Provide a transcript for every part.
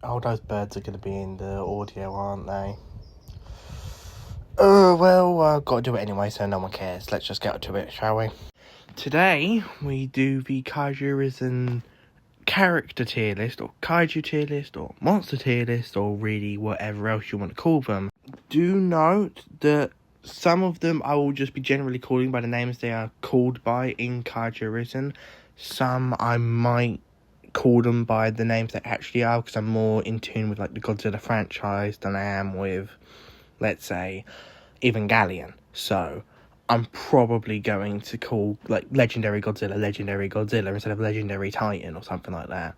Oh, those birds are going to be in the audio, aren't they? Well, I've got to do it anyway, so no one cares. Let's just get to it, shall we? Today, we do the Kaiju Arisen character tier list, or Kaiju tier list, or monster tier list, or really whatever else you want to call them. Do note that some of them I will just be generally calling by the names they are called by in Kaiju Arisen. Some I might call them by the names they actually are, because I'm more in tune with like the Godzilla franchise than I am with, let's say, Evangelion. So I'm probably going to call like Legendary Godzilla instead of Legendary Titan or something like that.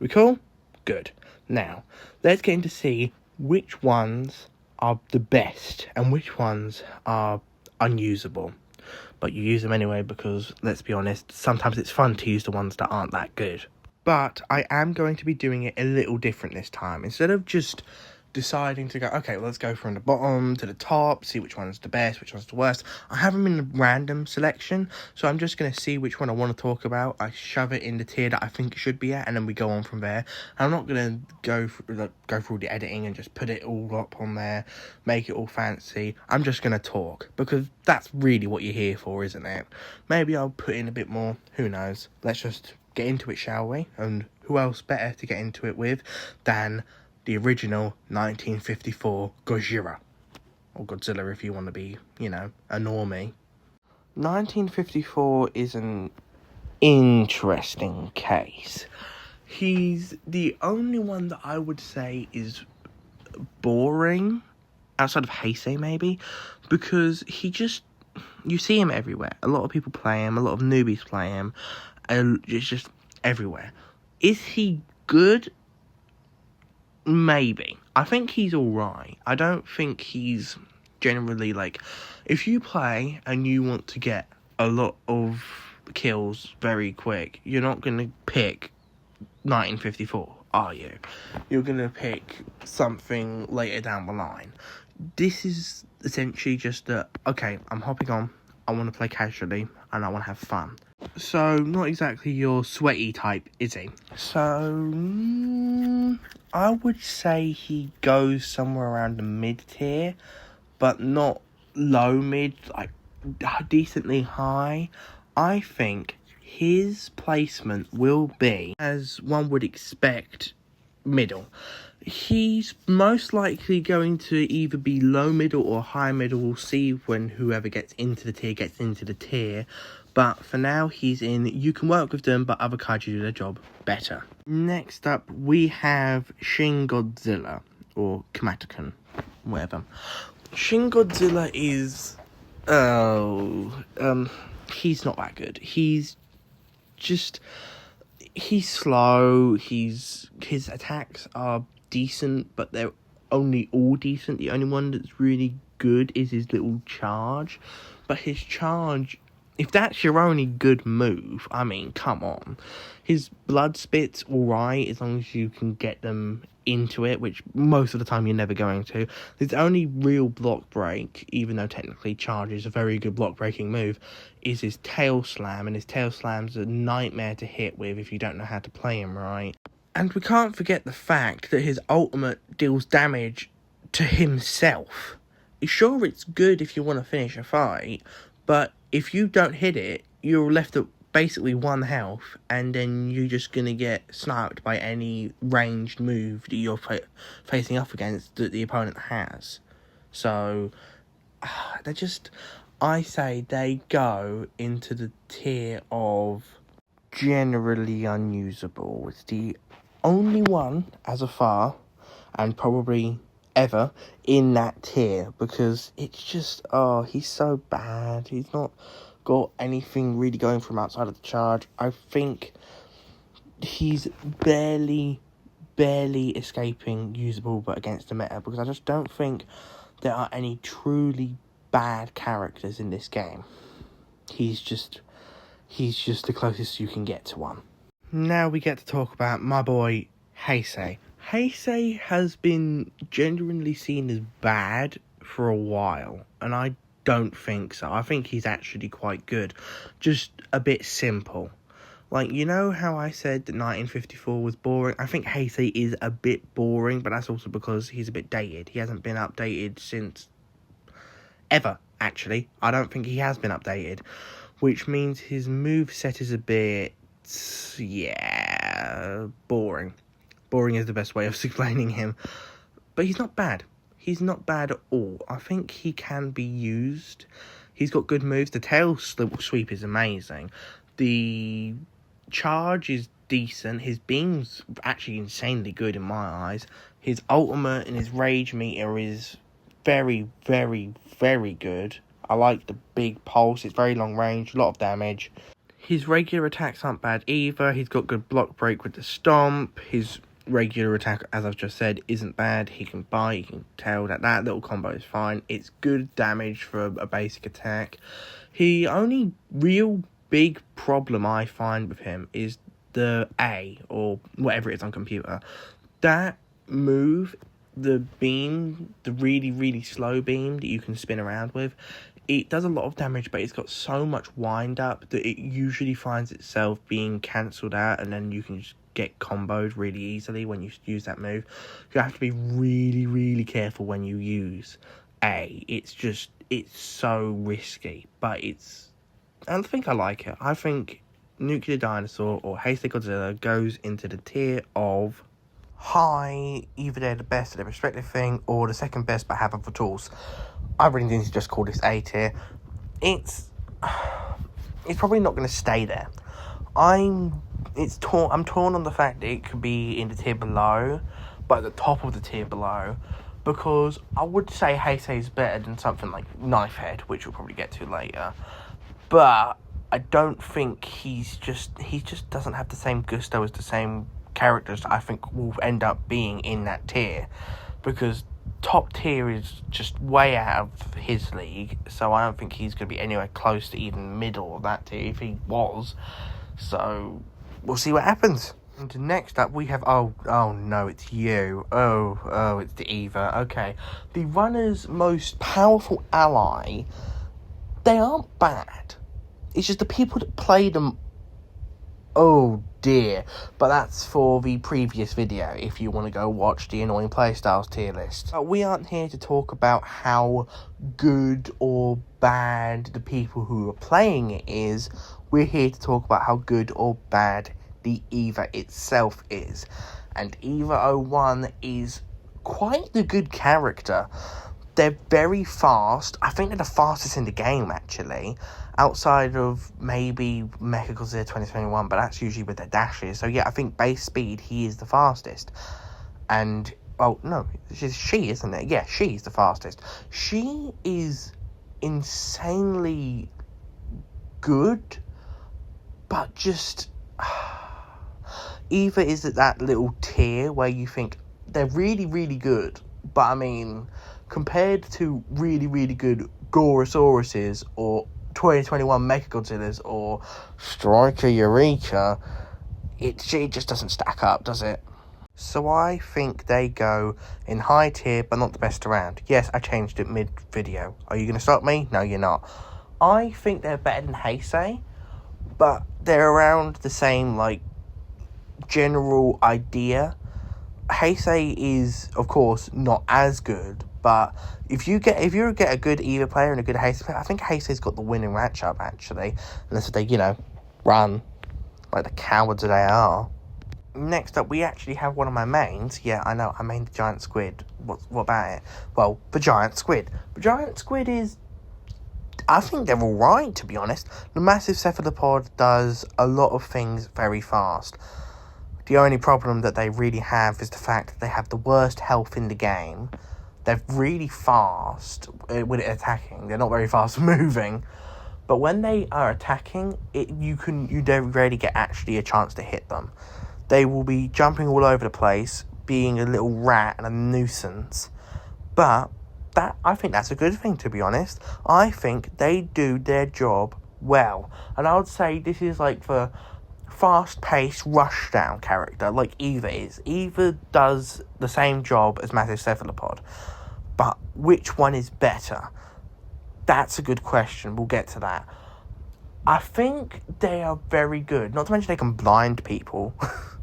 We cool? Good. Now, let's get into see which ones are the best and which ones are unusable. But you use them anyway because, let's be honest, sometimes it's fun to use the ones that aren't that good. But I am going to be doing it a little different this time. Instead of just deciding to go, okay, well, let's go from the bottom to the top, see which one's the best, which one's the worst. I have them in a random selection, so I'm just going to see which one I want to talk about. I shove it in the tier that I think it should be at, and then we go on from there. I'm not going to go through the editing and just put it all up on there, make it all fancy. I'm just going to talk, because that's really what you're here for, isn't it? Maybe I'll put in a bit more, who knows. Let's just get into it, shall we? And who else better to get into it with than the original 1954 Gojira. Or Godzilla if you want to be, a normie. 1954 is an interesting case. He's the only one that I would say is boring, outside of Heisei maybe, because you see him everywhere. A lot of people play him, a lot of newbies play him, and it's just everywhere. Is he good? Maybe. I think he's alright. I don't think he's generally like, if you play and you want to get a lot of kills very quick, you're not going to pick 1954, are you? You're going to pick something later down the line. This is essentially just that, okay, I'm hopping on, I want to play casually, and I want to have fun. So, not exactly your sweaty type, is he? So, I would say he goes somewhere around the mid-tier, but not low-mid, like decently high. I think his placement will be, as one would expect, middle. He's most likely going to either be low middle or high middle. We'll see when whoever gets into the tier. But for now, he's in. You can work with them, but other kaiju do their job better. Next up, we have Shin Godzilla, or Kamatakan, whatever. Shin Godzilla is, he's not that good. He's slow. His attacks are decent, but they're only all decent. The only one that's really good is his little charge. But his charge, if that's your only good move, I mean, come on. His blood spit's alright as long as you can get them into it, which most of the time you're never going to. His only real block break, even though technically charge is a very good block breaking move, is his tail slam, and his tail slam's a nightmare to hit with if you don't know how to play him right. And we can't forget the fact that his ultimate deals damage to himself. Sure, it's good if you want to finish a fight, but if you don't hit it, you're left at basically 1 health, and then you're just going to get sniped by any ranged move that you're facing up against that the opponent has. So, I say they go into the tier of generally unusable. It's the only one, as of far, and probably ever, in that tier, because it's just, he's so bad. He's not got anything really going from outside of the charge. I think he's barely escaping usable, but against the meta, because I just don't think there are any truly bad characters in this game. He's just the closest you can get to one. Now we get to talk about my boy Heisei. Heisei has been genuinely seen as bad for a while, and I don't think so. I think he's actually quite good. Just a bit simple. Like, you know how I said that 1954 was boring? I think Heisei is a bit boring, but that's also because he's a bit dated. He hasn't been updated since ever, actually. I don't think he has been updated, which means his moveset is a bit, boring. Boring is the best way of explaining him. But he's not bad. He's not bad at all. I think he can be used. He's got good moves. The tail sweep is amazing. The charge is decent. His beam's actually insanely good in my eyes. His ultimate and his rage meter is very, very, very good. I like the big pulse. It's very long range, a lot of damage. His regular attacks aren't bad either. He's got good block break with the stomp. His regular attack, as I've just said, isn't bad. He can bite, you can tell that little combo is fine. It's good damage for a basic attack. The only real big problem I find with him is the A, or whatever it is on computer. That move, the beam, the really, really slow beam that you can spin around with, it does a lot of damage, but it's got so much wind up that it usually finds itself being cancelled out, and then you can just get comboed really easily when you use that move. You have to be really, really careful when you use A. It's so risky, but I think I like it. I think Nuclear Dinosaur or Heisei Godzilla goes into the tier of high, either they're the best at their respective thing, or the second best but have other tools. I really need to just call this A tier. It's probably not going to stay there. I'm torn on the fact that it could be in the tier below, but at the top of the tier below, because I would say Heisei is better than something like Knifehead, which we'll probably get to later. But I don't think he just doesn't have the same gusto as the same characters I think will end up being in that tier, because top tier is just way out of his league, so I don't think he's going to be anywhere close to even middle of that tier if he was. So we'll see what happens. And next up we have, oh no, it's you. Oh, it's the Eva. Okay. The runner's most powerful ally, they aren't bad. It's just the people that play them, oh dear. But that's for the previous video, if you want to go watch the annoying playstyles tier list. But we aren't here to talk about how good or bad the people who are playing it is. We're here to talk about how good or bad the Eva itself is. And Eva 01 is quite the good character. They're very fast. I think they're the fastest in the game, actually. Outside of maybe Mechagodzilla 2021, but that's usually with their dashes. So yeah, I think base speed, he is the fastest. And, oh, no, she, isn't it? Yeah, she's the fastest. She is insanely good, but just Eva is at that little tier where you think they're really, really good, but I mean, compared to really, really good Gorosauruses or 2021 Mechagodzillas or Striker Eureka, it just doesn't stack up, does it? So I think they go in high tier, but not the best around. Yes, I changed it mid-video. Are you going to stop me? No, you're not. I think they're better than Heisei, but they're around the same, like, general idea. Heisei is, of course, not as good, but if you get a good Eva player and a good Heisei player, I think Heisei's got the winning matchup, actually, unless they, run like the cowards that they are. Next up, we actually have one of my mains. Yeah, I know, I mained the Giant Squid. What about it? Well, the Giant Squid. The Giant Squid is, I think they're alright, to be honest. The Massive Cephalopod does a lot of things very fast. The only problem that they really have is the fact that they have the worst health in the game. They're really fast with attacking. They're not very fast moving. But when they are attacking, you don't really get actually a chance to hit them. They will be jumping all over the place, being a little rat and a nuisance. But I think that's a good thing, to be honest. I think they do their job well. And I would say this is like the fast-paced rushdown character, like Eva is. Eva does the same job as Massive Cephalopod. But which one is better? That's a good question. We'll get to that. I think they are very good. Not to mention they can blind people.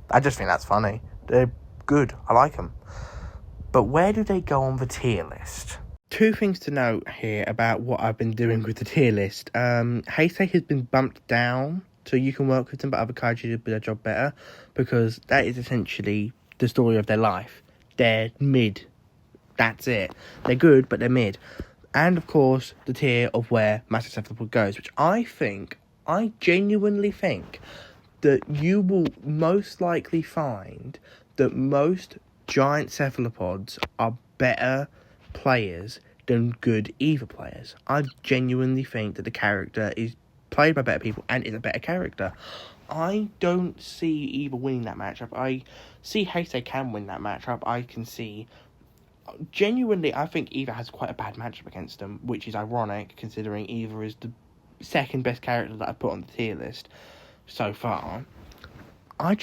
I just think that's funny. They're good. I like them. But where do they go on the tier list? Two things to note here about what I've been doing with the tier list. Heisei has been bumped down, so you can work with them, but other kaiju did their job better, because that is essentially the story of their life. They're mid. That's it. They're good, but they're mid. And, of course, the tier of where massive cephalopod goes, which I genuinely think that you will most likely find that most giant cephalopods are better players than good Eva players. I genuinely think that the character is played by better people and is a better character. I don't see Eva winning that matchup. I see Heisei can win that matchup. I can see... Genuinely, I think Eva has quite a bad matchup against them, which is ironic, considering Eva is the second best character that I've put on the tier list so far. I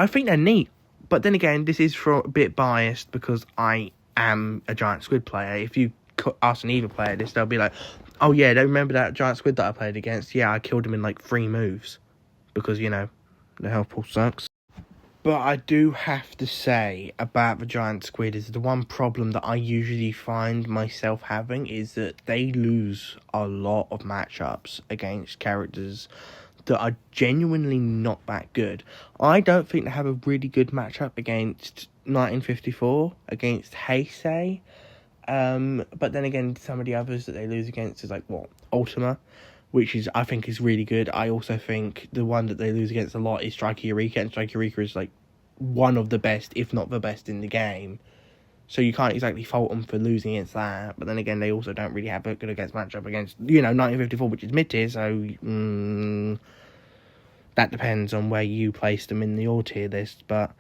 think they're neat. But then again, this is a bit biased because I am a giant squid player. If you ask an Eva player this, they'll be like, oh yeah, don't remember that giant squid that I played against? Yeah, I killed him in like 3 moves. Because, you know, the health pool sucks. But I do have to say about the giant squid is the one problem that I usually find myself having is that they lose a lot of matchups against characters that are genuinely not that good. I don't think they have a really good matchup against 1954, against Heisei. But then again, some of the others that they lose against is like, Ultima, which is, I think, is really good. I also think the one that they lose against a lot is Striker Eureka, and Striker Eureka is like one of the best, if not the best, in the game. So you can't exactly fault them for losing against that. But then again, they also don't really have a good against matchup against, 1954, which is mid-tier. So that depends on where you place them in your tier list. But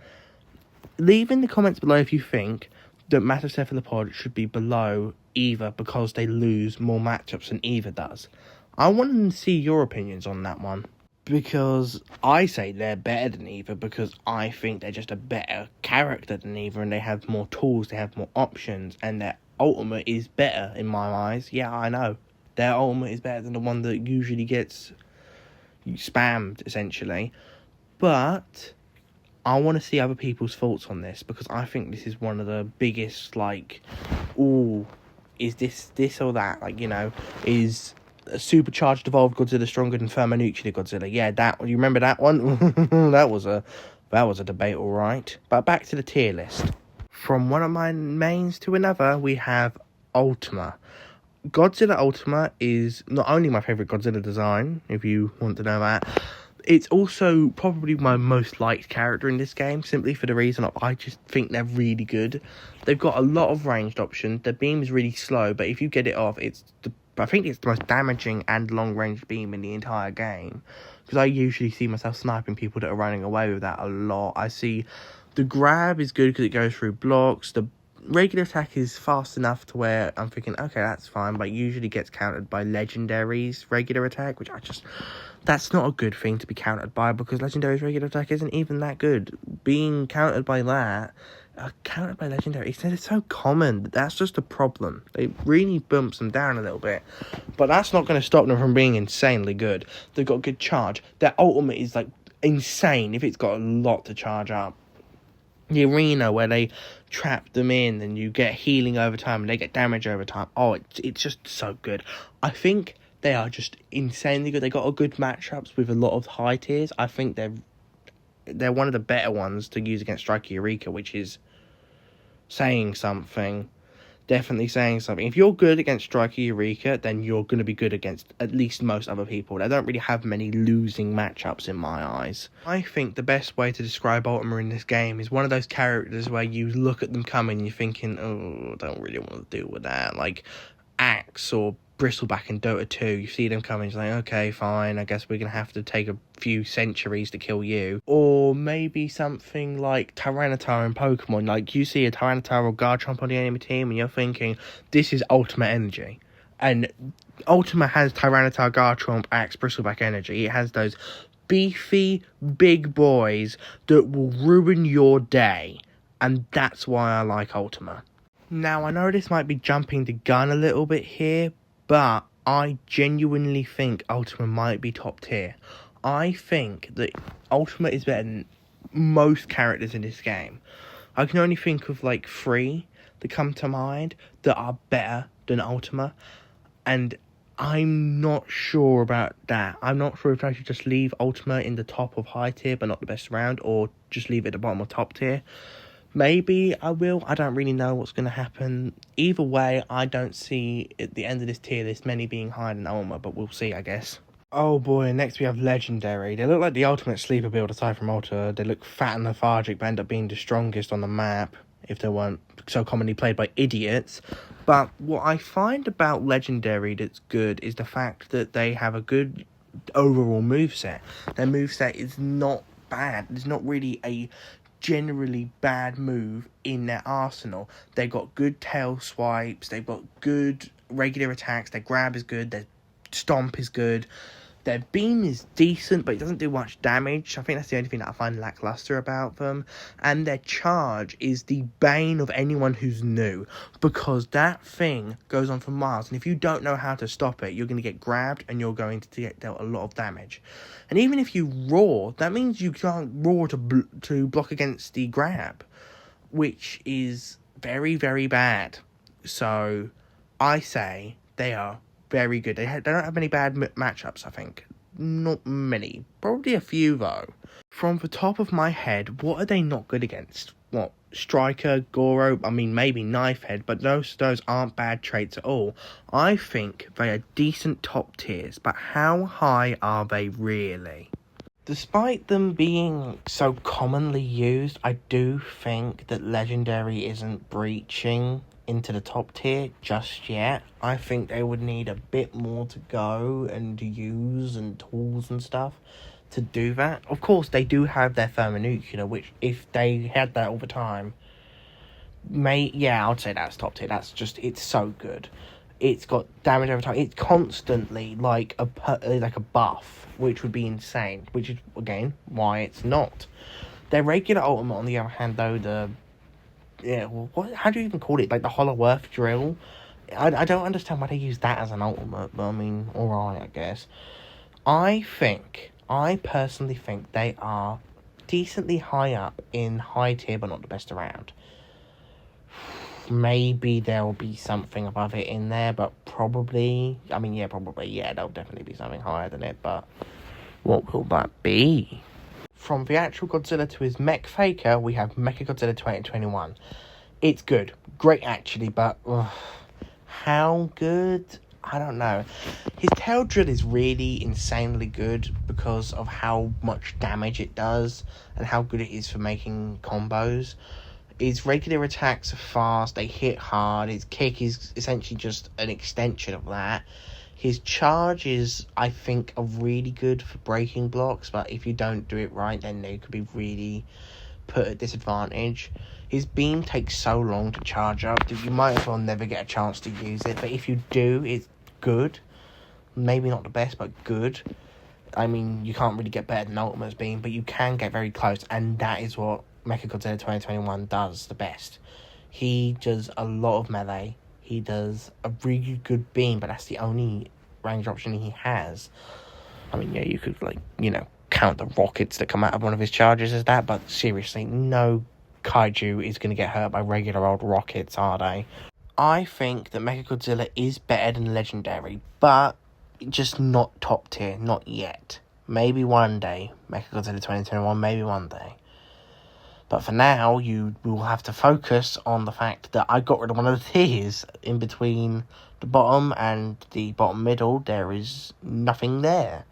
leave in the comments below if you think that Massive Cephalopod should be below Eva because they lose more matchups than Eva does. I want to see your opinions on that one. Because I say they're better than Eva because I think they're just a better character than Eva and they have more tools, they have more options, and their ultimate is better in my eyes. Yeah, I know. Their ultimate is better than the one that usually gets spammed, essentially. But I want to see other people's thoughts on this because I think this is one of the biggest, is this or that? Is a supercharged evolved Godzilla stronger than thermonuclear Godzilla? Yeah, that one. You remember that one? that was a debate, all right. But back to the tier list. From one of my mains to another, we have Ultima. Godzilla Ultima is not only my favourite Godzilla design, if you want to know that, it's also probably my most liked character in this game, simply for the reason of I just think they're really good. They've got a lot of ranged options. Their beam is really slow, but if you get it off, I think it's the most damaging and long-range beam in the entire game. Because I usually see myself sniping people that are running away with that a lot. I see the grab is good because it goes through blocks. The regular attack is fast enough to where I'm thinking, okay, that's fine. But usually gets countered by Legendary's regular attack, which that's not a good thing to be countered by because Legendary's regular attack isn't even that good. Being countered by that... countered by Legendary, it's so common. That's just a problem. It really bumps them down a little bit. But that's not going to stop them from being insanely good. They've got good charge. Their ultimate is, insane if it's got a lot to charge up. The arena where they trap them in and you get healing over time and they get damage over time. Oh, it's just so good. I think they are just insanely good. They got a good matchups with a lot of high tiers. I think they're one of the better ones to use against Striker Eureka, which is saying something. Definitely saying something. If you're good against Striker Eureka, then you're going to be good against at least most other people. They don't really have many losing matchups in my eyes. I think the best way to describe Ultima in this game is one of those characters where you look at them coming and you're thinking, oh, I don't really want to deal with that. Like Axe or Bristleback in Dota 2, you see them coming, it's like, okay, fine, I guess we're going to have to take a few centuries to kill you. Or maybe something like Tyranitar in Pokemon, like you see a Tyranitar or Garchomp on the enemy team and you're thinking, this is Ultimate energy. And Ultima has Tyranitar, Garchomp, Axe, Bristleback energy. It has those beefy, big boys that will ruin your day. And that's why I like Ultima. Now, I know this might be jumping the gun a little bit here, but I genuinely think Ultima might be top tier. I think that Ultima is better than most characters in this game. I can only think of like 3 that come to mind that are better than Ultima, and I'm not sure about that. I'm not sure if I should just leave Ultima in the top of high tier but not the best around, or just leave it at the bottom of top tier. Maybe I will. I don't really know what's going to happen. Either way, I don't see at the end of this tier list many being higher than Ultima, but we'll see, I guess. Oh boy, next we have Legendary. They look like the ultimate sleeper build aside from Ultima. They look fat and lethargic but end up being the strongest on the map if they weren't so commonly played by idiots. But what I find about Legendary that's good is the fact that they have a good overall moveset. Their moveset is not bad. There's not really a generally bad move in their arsenal. They've got good tail swipes, they've got good regular attacks, their grab is good, their stomp is good, their beam is decent but it doesn't do much damage. I think that's the only thing that I find lackluster about them. And their charge is the bane of anyone who's new, because that thing goes on for miles, and if you don't know how to stop it, you're going to get grabbed and you're going to get dealt a lot of damage. And even if you roar, that means you can't roar to block against the grab, which is very, very bad. So I say they are very good. They don't have many bad matchups, I think. Not many. Probably a few, though. From the top of my head, what are they not good against? What? Striker, Goro, I mean, maybe Knifehead, but those aren't bad traits at all. I think they are decent top tiers, but how high are they really? Despite them being so commonly used, I do think that Legendary isn't breaching into the top tier just yet. I think they would need a bit more to go and to use and tools and stuff to do that. Of course, they do have their thermonuclear, which if they had that all the time, I'd say that's top tier. That's just, it's so good. It's got damage over time. It's constantly like a buff, which would be insane. Which is again why it's not. Their regular ultimate, on the other hand, though, how do you even call it? Like the Hollow Earth drill. I don't understand why they use that as an ultimate, but I mean, alright, I guess. I personally think they are decently high up in high tier, but not the best around. Maybe there'll be something above it in there, but probably, there'll definitely be something higher than it, but what will that be? From the actual Godzilla to his mech faker, we have Mechagodzilla 2021. It's good. Great, actually, but how good? I don't know. His tail drill is really insanely good because of how much damage it does and how good it is for making combos. His regular attacks are fast, they hit hard. His kick is essentially just an extension of that. His charges, I think, are really good for breaking blocks, but if you don't do it right, then they could be really put at disadvantage. His beam takes so long to charge up that you might as well never get a chance to use it, but if you do, it's good. Maybe not the best, but good. I mean, you can't really get better than Ultima's beam, but you can get very close, and that is what Mechagodzilla 2021 does the best. He does a lot of melee. He does a really good beam, but that's the only range option he has. I mean, yeah, you could, count the rockets that come out of one of his charges as that, but seriously, no kaiju is going to get hurt by regular old rockets, are they? I think that Mechagodzilla is better than Legendary, but just not top tier, not yet. Maybe one day, Mechagodzilla 2021, maybe one day. But for now, you will have to focus on the fact that I got rid of one of the tiers. In between the bottom and the bottom middle, there is nothing there.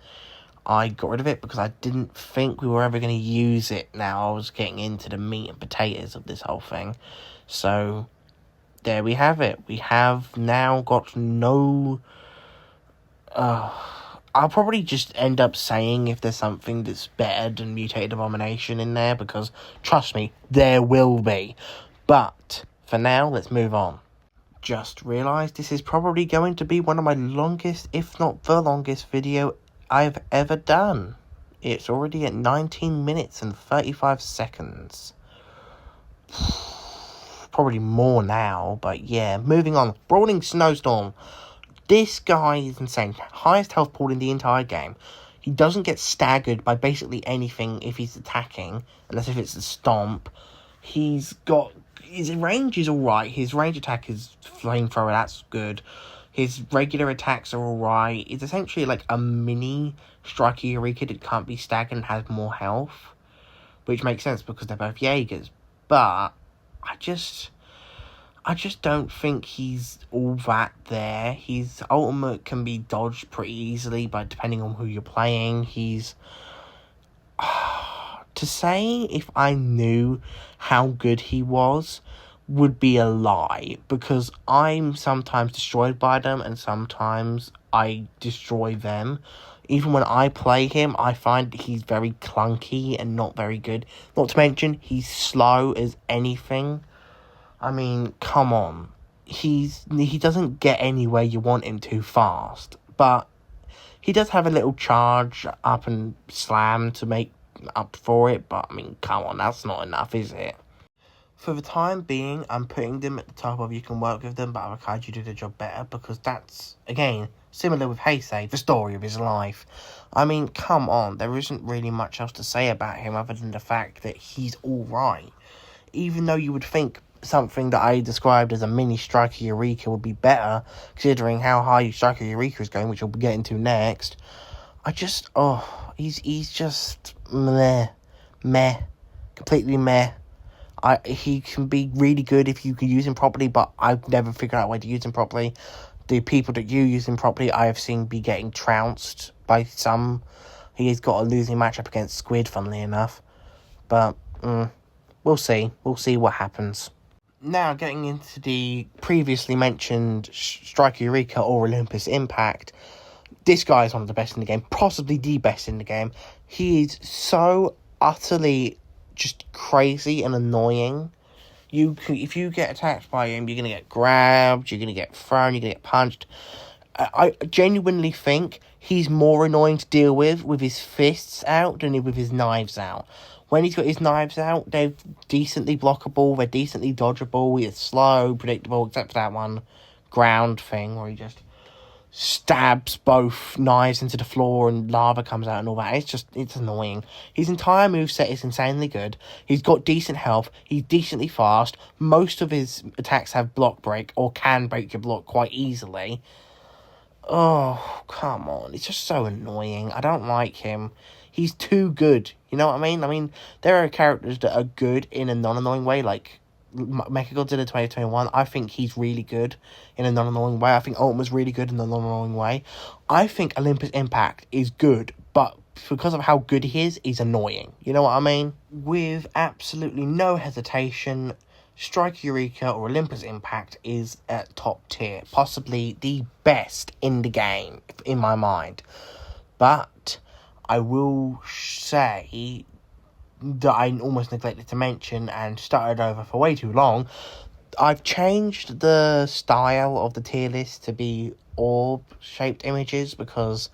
I got rid of it because I didn't think we were ever going to use it. Now I was getting into the meat and potatoes of this whole thing. So, there we have it. We have now got no... I'll probably just end up saying if there's something that's better than Mutated Abomination in there, because, trust me, there will be. But, for now, let's move on. Just realised this is probably going to be one of my longest, if not the longest, video I've ever done. It's already at 19 minutes and 35 seconds. Probably more now, but yeah. Moving on. Brawling Snowstorm. This guy is insane. Highest health pool in the entire game. He doesn't get staggered by basically anything if he's attacking, unless if it's a stomp. His range is alright. His range attack is flamethrower, that's good. His regular attacks are alright. It's essentially like a mini Striker Eureka that can't be staggered and has more health. Which makes sense because they're both Jaegers. But I just don't think he's all that there. His ultimate can be dodged pretty easily, but depending on who you're playing, he's... to say if I knew how good he was would be a lie, because I'm sometimes destroyed by them and sometimes I destroy them. Even when I play him, I find he's very clunky and not very good. Not to mention, he's slow as anything. I mean, come on. He doesn't get anywhere you want him to fast. But he does have a little charge up and slam to make up for it. But, I mean, come on, that's not enough, is it? For the time being, I'm putting them at the top of you can work with them, but other kaiju do the job better, because that's, again, similar with Heisei, the story of his life. I mean, come on, there isn't really much else to say about him other than the fact that he's alright. Even though you would think something that I described as a mini Striker Eureka would be better, considering how high Striker Eureka is going, which we'll get into next. He's just meh, completely meh. He can be really good if you can use him properly, but I've never figured out a way to use him properly. The people that use him properly, I have seen be getting trounced by some. He has got a losing matchup against Squid, funnily enough. But, we'll see. We'll see what happens. Now, getting into the previously mentioned Striker Eureka or Olympus Impact. This guy is one of the best in the game, possibly the best in the game. He is so utterly just crazy and annoying. If you get attacked by him, you're going to get grabbed, you're going to get thrown, you're going to get punched. I genuinely think he's more annoying to deal with his fists out than with his knives out. When he's got his knives out, they're decently blockable, they're decently dodgeable, he's slow, predictable, except for that one ground thing where he just stabs both knives into the floor and lava comes out and all that. It's annoying. His entire moveset is insanely good. He's got decent health. He's decently fast. Most of his attacks have block break or can break your block quite easily. Oh, come on. It's just so annoying. I don't like him. He's too good. You know what I mean? I mean, there are characters that are good in a non-annoying way, like Mechagodzilla 2021. I think he's really good in a non-annoying way. I think Ultima's really good in a non-annoying way. I think Olympus Impact is good, but because of how good he is, he's annoying. You know what I mean? With absolutely no hesitation, Striker Eureka or Olympus Impact is at top tier. Possibly the best in the game, in my mind. But I will say that I almost neglected to mention and started over for way too long. I've changed the style of the tier list to be orb-shaped images because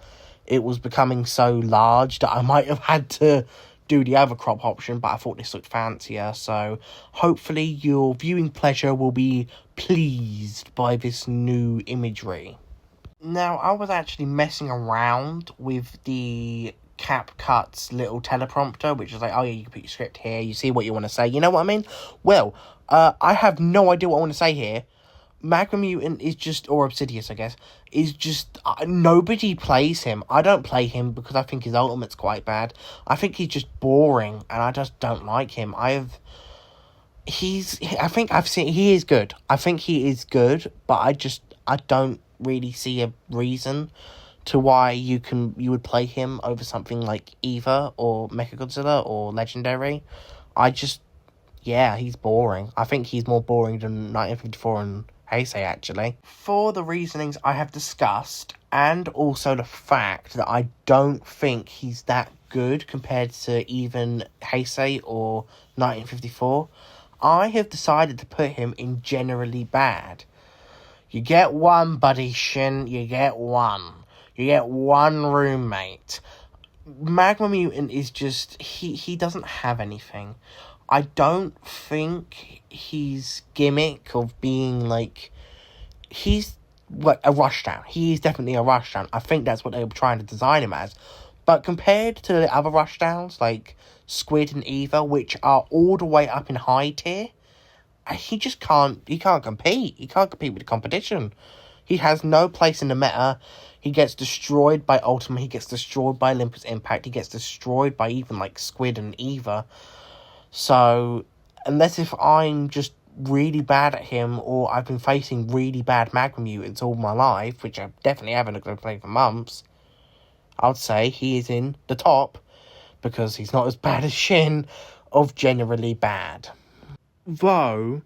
it was becoming so large that I might have had to do the other crop option, but I thought this looked fancier, so hopefully your viewing pleasure will be pleased by this new imagery. Now, I was actually messing around with the CapCut's little teleprompter, which is like, oh yeah, you can put your script here, you see what you want to say, you know what I mean? Well, I have no idea what I want to say here. Magma Mutant is just, or Obsidious, I guess, is just, nobody plays him. I don't play him because I think his ultimate's quite bad. I think he's just boring, and I just don't like him. He is good. I think he is good, but I don't really see a reason to why you would play him over something like Eva or Mechagodzilla or Legendary. He's boring. I think he's more boring than 1954 and Heisei, actually. For the reasonings I have discussed, and also the fact that I don't think he's that good compared to even Heisei or 1954, I have decided to put him in generally bad. You get one, buddy Shin, you get one. You get one roommate. Magma Mutant is just, he doesn't have anything. I don't think his gimmick of being like, he's like a rushdown. He is definitely a rushdown. I think that's what they were trying to design him as. But compared to the other rushdowns, like Squid and Eva, which are all the way up in high tier, he just can't compete. He can't compete with the competition. He has no place in the meta. He gets destroyed by Ultima. He gets destroyed by Olympus Impact. He gets destroyed by even, like, Squid and Eva. So, unless if I'm just really bad at him, or I've been facing really bad Magma Mutants all my life, which I definitely haven't been playing for months, I'd say he is in the top, because he's not as bad as Shin, of generally bad. Though,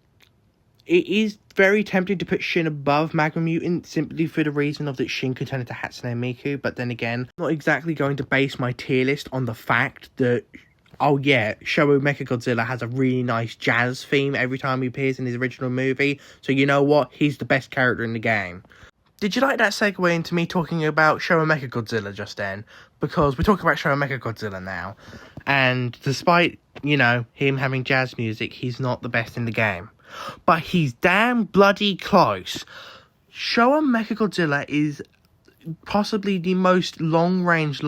it is very tempting to put Shin above Magma Mutant, simply for the reason of that Shin can turn into Hatsune Miku, but then again, I'm not exactly going to base my tier list on the fact that, oh yeah, Showa Mechagodzilla has a really nice jazz theme every time he appears in his original movie, so you know what, he's the best character in the game. Did you like that segue into me talking about Showa Mechagodzilla just then? Because we're talking about Showa Mechagodzilla now, and despite, you know, him having jazz music, he's not the best in the game. But he's damn bloody close. Showa Mechagodzilla is possibly the most long-range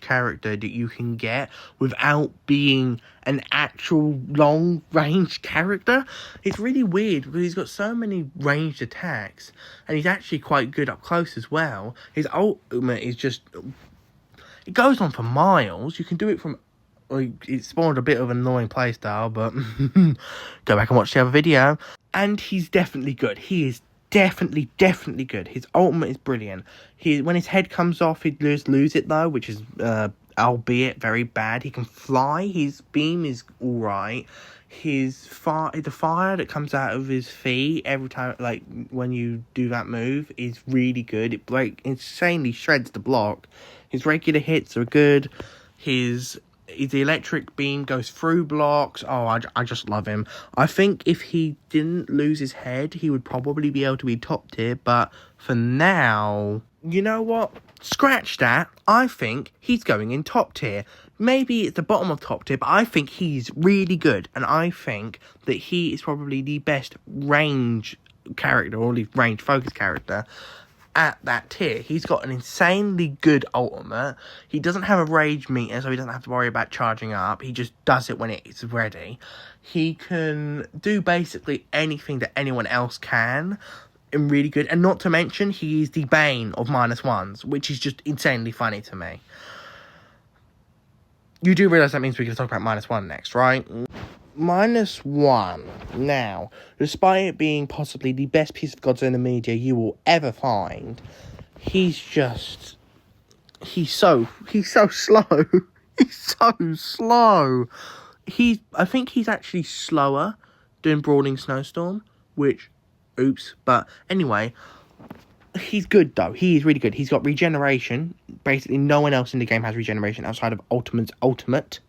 character that you can get without being an actual long-range character. It's really weird because he's got so many ranged attacks, and he's actually quite good up close as well. His ultimate is just... it goes on for miles. You can do it from... it spawned a bit of an annoying playstyle, but go back and watch the other video. And he's definitely good. He is definitely good. His ultimate is brilliant. When his head comes off, he does lose it though, which is albeit very bad. He can fly. His beam is alright. The fire that comes out of his feet every time, like when you do that move, is really good. It insanely shreds the block. His regular hits are good. The electric beam goes through blocks. Oh, I just love him. I think if he didn't lose his head, he would probably be able to be top tier. But for now, you know what? Scratch that. I think he's going in top tier. Maybe it's the bottom of top tier, but I think he's really good. And I think that he is probably the best range character, or at least range focus character at that tier. He's got an insanely good ultimate. He doesn't have a rage meter, so he doesn't have to worry about charging up. He just does it when it's ready. He can do basically anything that anyone else can, and really good. And not to mention, he is the bane of -1s, which is just insanely funny to me. You do realise that means we're going to talk about -1 next, right? -1. Now, despite it being possibly the best piece of Godzilla media you will ever find, he's so slow. He's so slow. I think he's actually slower than Brawling Snowstorm, which, oops, but anyway, he's good though. He is really good. He's got regeneration. Basically, no one else in the game has regeneration outside of Ultimate's ultimate.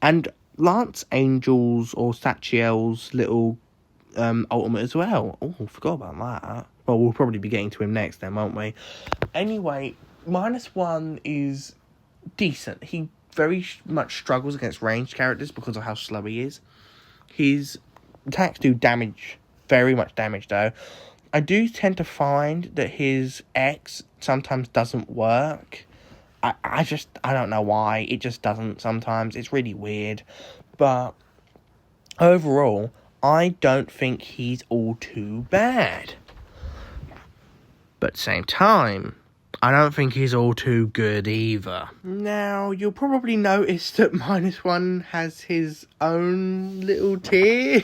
And Lance Angel's or Sachiel's little ultimate as well. Oh, forgot about that. Well, we'll probably be getting to him next then, won't we? Anyway, -1 is decent. He very much struggles against ranged characters because of how slow he is. His attacks do damage, very much damage though. I do tend to find that his X sometimes doesn't work. I don't know why. It just doesn't sometimes. It's really weird. But overall, I don't think he's all too bad. But at the same time, I don't think he's all too good either. Now, you'll probably notice that -1 has his own little tier.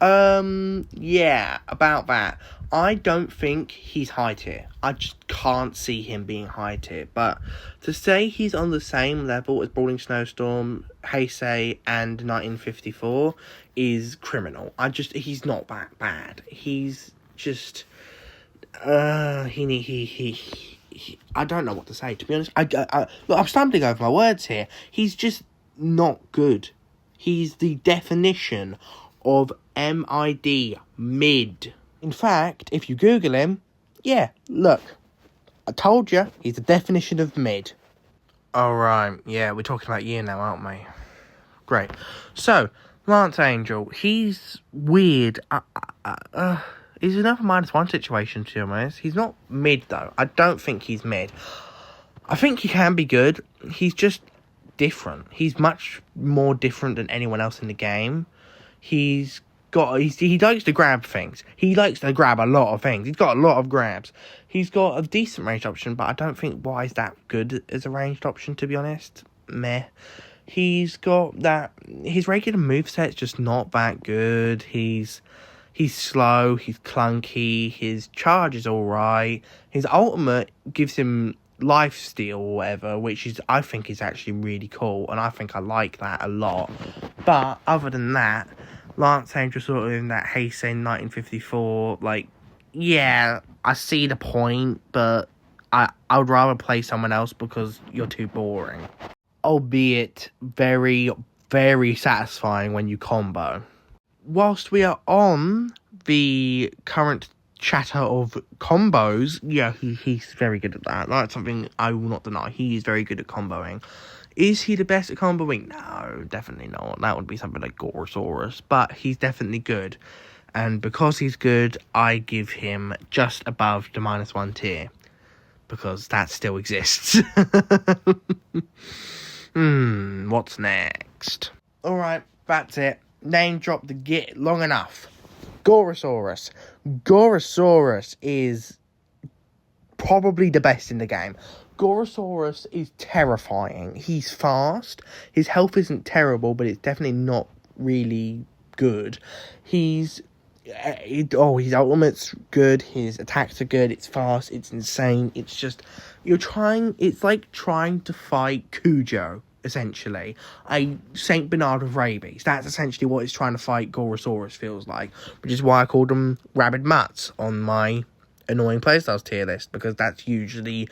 Yeah, about that. I don't think he's high tier. I just can't see him being high tier. But to say he's on the same level as Brawling Snowstorm, Heisei, and 1954 is criminal. He's not that bad. He's just, I don't know what to say, to be honest. Look, I'm stumbling over my words here. He's just not good. He's the definition of mid, mid. In fact, if you Google him, yeah, look, I told you, he's the definition of mid. Alright, yeah, we're talking about you now, aren't we? Great. So, Lance Angel, he's weird. He's another -1 situation, to be honest. He's not mid, though. I don't think he's mid. I think he can be good. He's just different. He's much more different than anyone else in the game. He likes to grab things. He likes to grab a lot of things. He's got a lot of grabs. He's got a decent ranged option, but I don't think why is that good as a ranged option, to be honest. Meh. He's got that. His regular moveset's just not that good. He's slow. He's clunky. His charge is alright. His ultimate gives him lifesteal or whatever, which is, I think, is actually really cool, and I think I like that a lot. But other than that, Lance Angel sort of in that Heisei 1954, like, yeah, I see the point, but I would rather play someone else because you're too boring. Albeit very, very satisfying when you combo. Whilst we are on the current chatter of combos, yeah, he's very good at that. That's something I will not deny. He is very good at comboing. Is he the best at comboing? No, definitely not. That would be something like Gorosaurus, but he's definitely good. And because he's good, I give him just above the -1 tier, because that still exists. What's next? Alright, that's it. Name drop the git long enough. Gorosaurus. Gorosaurus is probably the best in the game. Gorosaurus is terrifying. He's fast. His health isn't terrible, but it's definitely not really good. His ultimate's good. His attacks are good. It's fast. It's insane. It's just, it's like trying to fight Cujo, essentially. A Saint Bernard of rabies. That's essentially what it's trying to fight Gorosaurus feels like, which is why I called them rabid mutts on my annoying playstyles tier list, because that's usually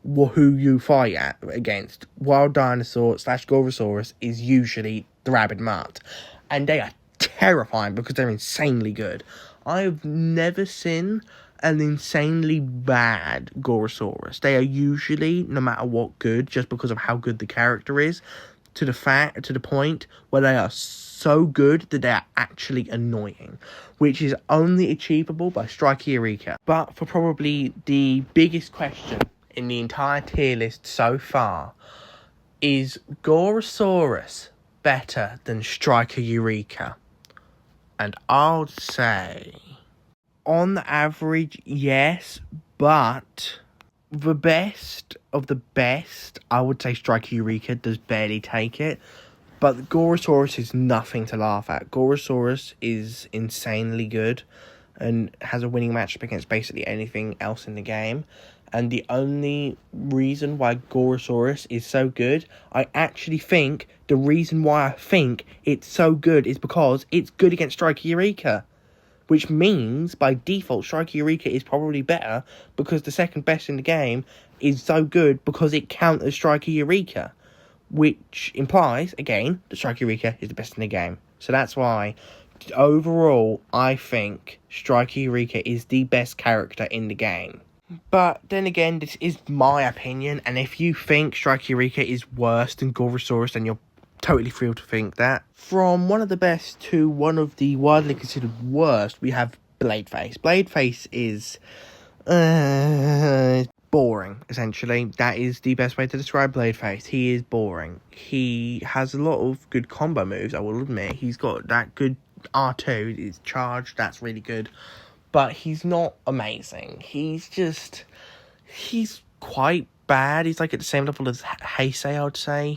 who you fight against. Wild Dinosaur / Gorosaurus is usually the rabid mutt, and they are terrifying because they're insanely good. I've never seen an insanely bad Gorosaurus. They are usually, no matter what, good, just because of how good the character is, to the point where they are so good that they are actually annoying, which is only achievable by Striker Eureka. But for probably the biggest question in the entire tier list so far, is Gorosaurus better than Striker Eureka? And I'll say, on average, yes, but the best of the best, I would say Striker Eureka does barely take it. But Gorosaurus is nothing to laugh at. Gorosaurus is insanely good and has a winning matchup against basically anything else in the game. And the only reason why Gorosaurus is so good, I actually think the reason why I think it's so good is because it's good against Striker Eureka. Which means, by default, Striker Eureka is probably better because the second best in the game is so good because it counters Striker Eureka. Which implies, again, that Striker Eureka is the best in the game. So that's why, overall, I think Striker Eureka is the best character in the game. But then again, this is my opinion, and if you think Striker Eureka is worse than Gorosaurus, then you're totally free to think that. From one of the best to one of the widely considered worst, we have Bladeface. Bladeface is boring, essentially. That is the best way to describe Bladeface. He is boring. He has a lot of good combo moves, I will admit. He's got that good R2, his charge, that's really good. But he's not amazing. He's quite bad. He's like at the same level as Heisei, I would say.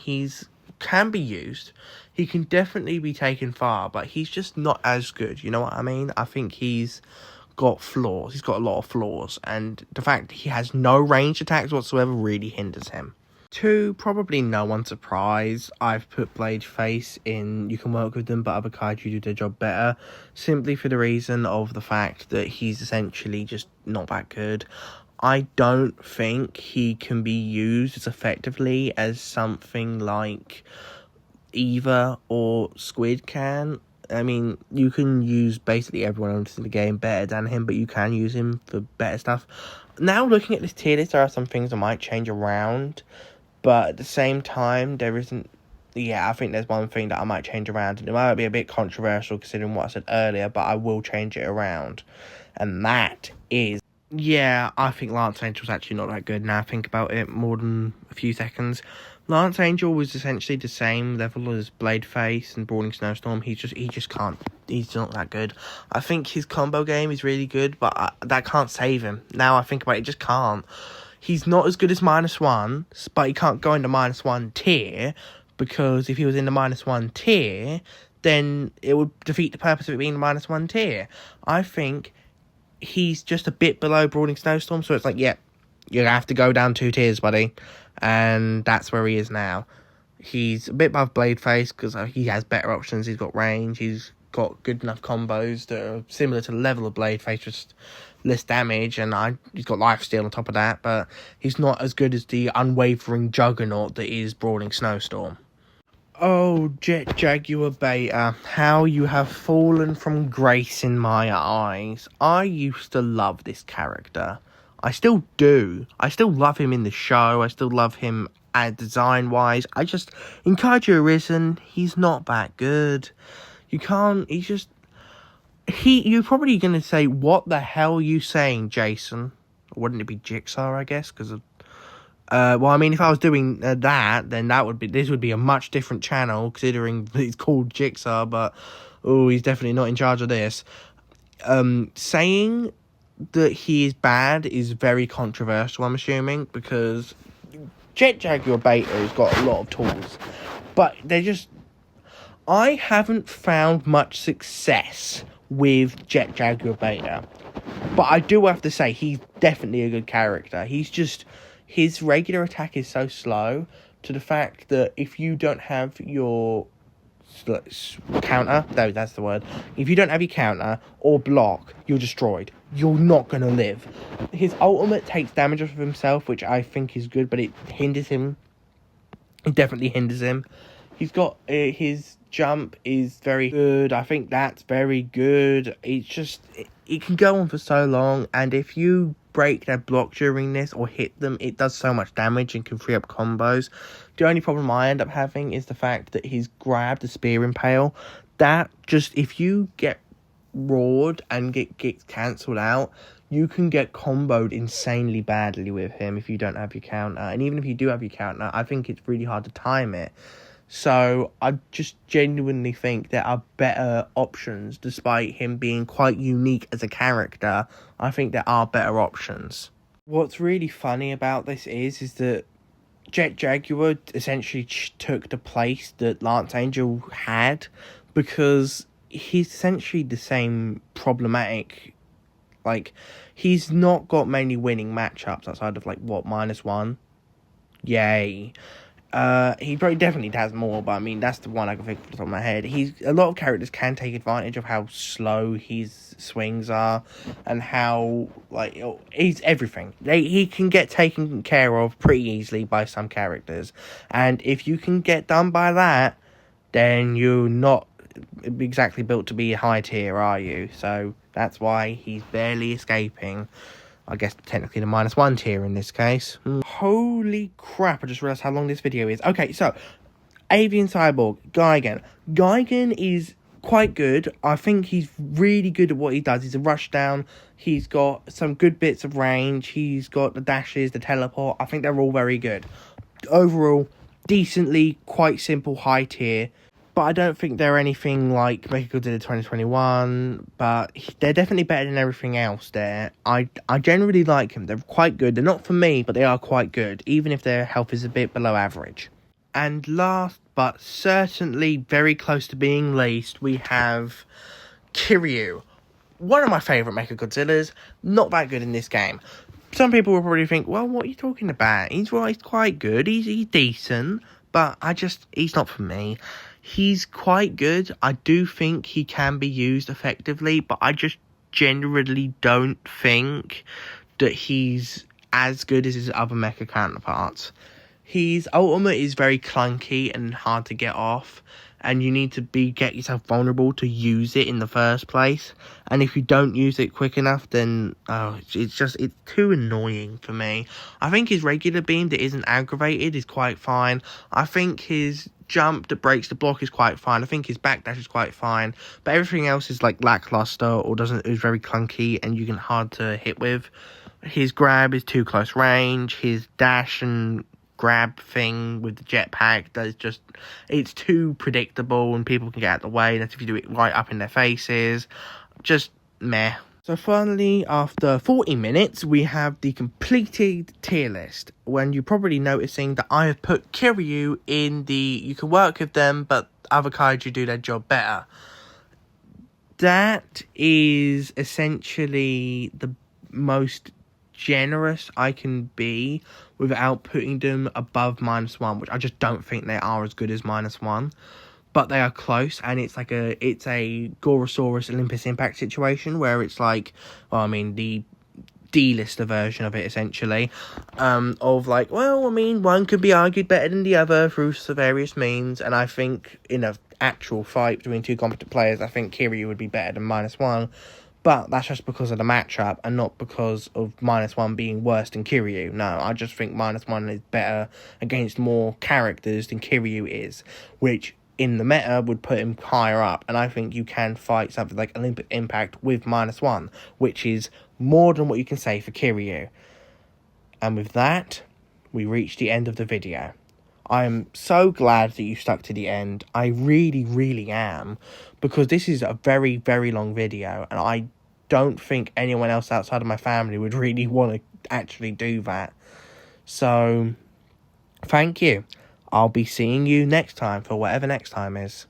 Can be used. He can definitely be taken far, but he's just not as good. You know what I mean? I think he's got flaws. He's got a lot of flaws. And the fact that he has no ranged attacks whatsoever really hinders him. To probably no one's surprise, I've put Bladeface in You Can Work With Them, but other kaiju do their job better, simply for the reason of the fact that he's essentially just not that good. I don't think he can be used as effectively as something like Eva or Squid can. I mean, you can use basically everyone else in the game better than him, but you can use him for better stuff. Now, looking at this tier list, there are some things I might change around, but at the same time, there isn't yeah, I think there's one thing that I might change around. And it might be a bit controversial considering what I said earlier, but I will change it around. And that is, yeah, I think Lance Angel's actually not that good now I think about it more than a few seconds. Lance Angel was essentially the same level as Bladeface and Brawling Snowstorm. He just can't, he's not that good. I think his combo game is really good, but that can't save him. Now I think about it, just can't. He's not as good as -1, but he can't go into -1 tier, because if he was in the -1 tier, then it would defeat the purpose of it being the -1 tier. I think he's just a bit below Brawling Snowstorm, so it's like, yeah, you have to go down 2 tiers, buddy. And that's where he is now. He's a bit above Bladeface because he has better options. He's got range. He's got good enough combos that are similar to the level of Bladeface, just less damage. And he's got lifesteal on top of that. But he's not as good as the unwavering juggernaut that is Brawling Snowstorm. Oh, Jet Jaguar Beta, how you have fallen from grace in my eyes. I used to love this character. I still do. I still love him in the show. I still love him design-wise. In Kaiju Arisen, he's not that good. You're probably going to say, what the hell are you saying, Jason? Wouldn't it be Jigsaw, I guess? Because well, I mean, if I was doing that, then this would be a much different channel, considering it's called Jigsaw, but, oh, he's definitely not in charge of this. Saying that he is bad is very controversial, I'm assuming, because Jet Jaguar Beta has got a lot of tools, but I haven't found much success with Jet Jaguar Beta, but I do have to say he's definitely a good character. His regular attack is so slow to the fact that if you don't have your counter, no, that's the word. If you don't have your counter or block, you're destroyed. You're not going to live. His ultimate takes damage off of himself, which I think is good, but it hinders him. It definitely hinders him. He's got his jump is very good. I think that's very good. It can go on for so long, and if you break their block during this or hit them, it does so much damage and can free up combos. The only problem I end up having is the fact that he's grabbed the spear impale. That if you get roared and gets cancelled out, you can get comboed insanely badly with him if you don't have your counter. And even if you do have your counter, I think it's really hard to time it. So I just genuinely think there are better options, despite him being quite unique as a character. I think there are better options. What's really funny about this is that Jet Jaguar essentially took the place that Lance Angel had, because he's essentially the same problematic. Like, he's not got many winning matchups outside of, -1. Yay. He probably definitely has more, but I mean, that's the one I can think off the top of my head. A lot of characters can take advantage of how slow his swings are, and how, he's everything. He can get taken care of pretty easily by some characters, and if you can get done by that, then you're not exactly built to be a high tier, are you? So that's why he's barely escaping, I guess, technically the -1 tier in this case. Holy crap, I just realised how long this video is. Okay, so, Avian Cyborg, Gigan. Gigan is quite good. I think he's really good at what he does. He's a rushdown. He's got some good bits of range. He's got the dashes, the teleport. I think they're all very good. Overall, decently, quite simple, high tier. But I don't think they're anything like Mechagodzilla 2021, but they're definitely better than everything else there. I generally like them. They're quite good. They're not for me, but they are quite good, even if their health is a bit below average. And last, but certainly very close to being least, we have Kiryu. One of my favourite Mechagodzillas, not that good in this game. Some people will probably think, well, what are you talking about? He's quite good, he's decent, but he's not for me. He's quite good. I do think he can be used effectively, but I just generally don't think that he's as good as his other mecha counterparts. His ultimate is very clunky and hard to get off, and you need to get yourself vulnerable to use it in the first place. And if you don't use it quick enough, then it's too annoying for me. I think his regular beam that isn't aggravated is quite fine. I think his jump that breaks the block is quite fine. I think his backdash is quite fine, but everything else is like lackluster or is very clunky and you can hard to hit with. His grab is too close range. His dash and grab thing with the jetpack, it's too predictable and people can get out of the way. That's if you do it right up in their faces. Just meh. So finally, after 40 minutes, we have the completed tier list. When you're probably noticing that I have put Kiryu in you can work with them, but other kaiju do their job better. That is essentially the most generous I can be without putting them above -1, which I just don't think they are as good as -1, but they are close. And it's a Gorosaurus Olympus Impact situation where it's like, well, I mean, the D-lister version of it, essentially, of like, well, I mean, one could be argued better than the other through various means, and I think in an actual fight between two competent players, I think Kiryu would be better than -1. But that's just because of the matchup and not because of -1 being worse than Kiryu. No, I just think -1 is better against more characters than Kiryu is, which in the meta would put him higher up. And I think you can fight something like Olympic Impact with -1, which is more than what you can say for Kiryu. And with that, we reach the end of the video. I am so glad that you stuck to the end. I really, really am. Because this is a very, very long video. And I don't think anyone else outside of my family would really want to actually do that. So, thank you. I'll be seeing you next time for whatever next time is.